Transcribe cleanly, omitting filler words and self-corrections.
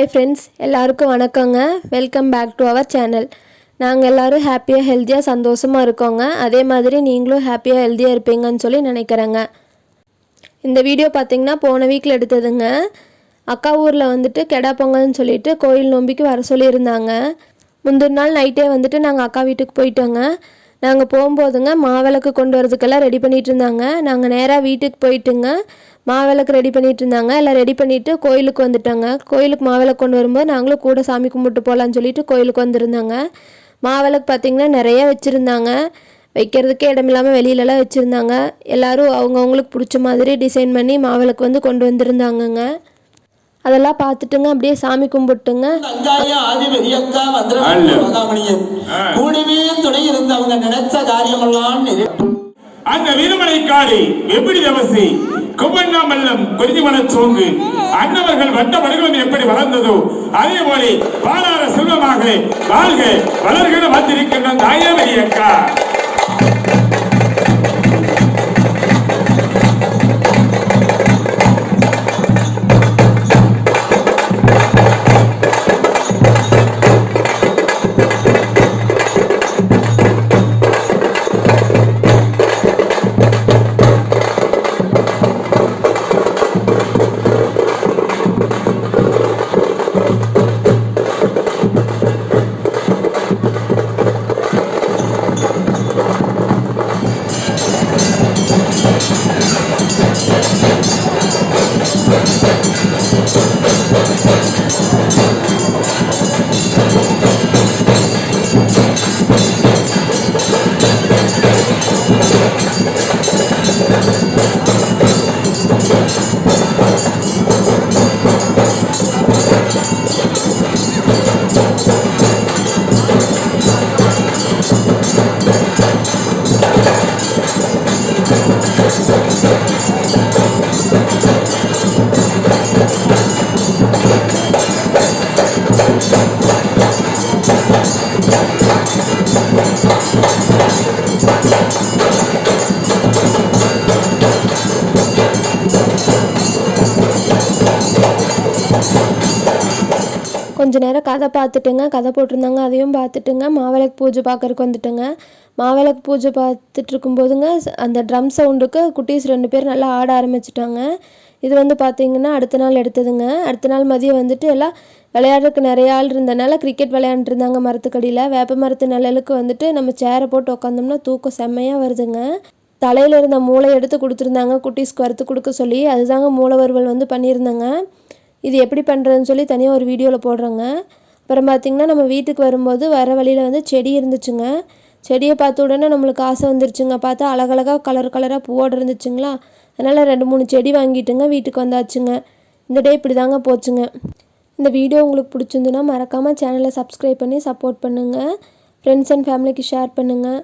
Hi friends, எல்லாருக்கும் வணக்கங்க. Welcome back to our channel. நாங்கள் எல்லோரும் ஹாப்பியாக ஹெல்த்தியாக சந்தோஷமாக இருக்கோங்க. அதே மாதிரி நீங்களும் ஹாப்பியாக ஹெல்த்தியாக இருப்பீங்கன்னு சொல்லி நினைக்கிறேங்க. இந்த வீடியோ பார்த்திங்கன்னா போன வீக்கில் எடுத்ததுங்க. அக்கா ஊரில் வந்துட்டு கெடா பொங்கல்னு சொல்லிட்டு கோயில் நோம்பிக்கு வர சொல்லியிருந்தாங்க. முந்தின நாள் நைட்டே வந்துட்டு நாங்கள் அக்கா வீட்டுக்கு போயிட்டோங்க. நாங்கள் போகும்போதுங்க மாவிளக்கு கொண்டு வரதுக்கெல்லாம் ரெடி பண்ணிகிட்டு இருந்தாங்க. நாங்கள் நேராக வீட்டுக்கு போயிட்டுங்க மாவிளக்கு ரெடி பண்ணிகிட்டு இருந்தாங்க. எல்லாம் ரெடி பண்ணிவிட்டு கோயிலுக்கு வந்துட்டாங்க. கோயிலுக்கு மாவிளக்கு கொண்டு வரும்போது நாங்களும் கூட சாமி கும்பிட்டு போகலான்னு சொல்லிட்டு கோயிலுக்கு வந்துருந்தாங்க. மாவிளக்கு பார்த்திங்கன்னா நிறைய வச்சுருந்தாங்க. வைக்கிறதுக்கே இடம் இல்லாமல் வெளியிலலாம் வச்சுருந்தாங்க. எல்லோரும் அவங்கவுங்களுக்கு பிடிச்ச மாதிரி டிசைன் பண்ணி மாவிளக்கு வந்து கொண்டு வந்திருந்தாங்கங்க. அதெல்லாம் பார்த்துட்டுங்க அப்படியே சாமி கும்பிட்டுங்க. அந்த வீரமலை காளி எப்படி தவசி குவண்ணா மல்லம் குறிஞ்சிமலை சோங்கு அன்னவர்கள் வட்ட வடிவம் எப்படி வளர்ந்ததோ அதே போல பாலார செல்வமாக வாழ்க வளர்கிற வந்திருக்கின்ற தாயவரி அக்கா. கொஞ்ச நேரம் கதை பார்த்துட்டுங்க, கதை போட்டிருந்தாங்க அதையும் பார்த்துட்டுங்க மாவிளக்கு பூஜை பார்க்கறதுக்கு வந்துட்டுங்க. மாவிளக்கு பூஜை பார்த்துட்டு இருக்கும்போதுங்க அந்த ட்ரம் சவுண்டுக்கு குட்டீஸ் 2 பேர் நல்லா ஆட ஆரம்பிச்சிட்டாங்க. இது வந்து பார்த்திங்கன்னா அடுத்த நாள் எடுத்ததுங்க. அடுத்த நாள் மதியம் வந்துட்டு எல்லாம் விளையாடுறதுக்கு நிறைய ஆள் இருந்தனால கிரிக்கெட் விளையாண்டுருந்தாங்க. மரத்துக்கடியில் வேப்ப மரத்து நிழலுக்கு வந்துட்டு நம்ம சேரை போட்டு உட்காந்தோம்னா தூக்கம் செம்மையாக வருதுங்க. தலையில் இருந்த மூளை எடுத்து கொடுத்துருந்தாங்க குட்டீஸ்க்கு வறுத்து கொடுக்க சொல்லி. அதுதாங்க மூளை வறுவல் வந்து பண்ணியிருந்தாங்க. இது எப்படி பண்ணுறதுன்னு சொல்லி தனியாக ஒரு வீடியோவில் போடுறேங்க. அப்புறம் பார்த்திங்கன்னா நம்ம வீட்டுக்கு வரும்போது வர வழியில் வந்து செடி இருந்துச்சுங்க. செடியை பார்த்த உடனே நம்மளுக்கு ஆசை வந்துருச்சுங்க. பார்த்தா அழகழகாக கலராக பூவோடு இருந்துச்சுங்களா. அதனால் 2-3 செடி வாங்கிட்டுங்க வீட்டுக்கு வந்தாச்சுங்க. இந்த டே இப்படி தாங்க போச்சுங்க. இந்த வீடியோ உங்களுக்கு பிடிச்சிருந்துன்னா மறக்காமல் சேனலை சப்ஸ்கிரைப் பண்ணி சப்போர்ட் பண்ணுங்கள். ஃப்ரெண்ட்ஸ் அண்ட் ஃபேமிலிக்கு ஷேர் பண்ணுங்கள்.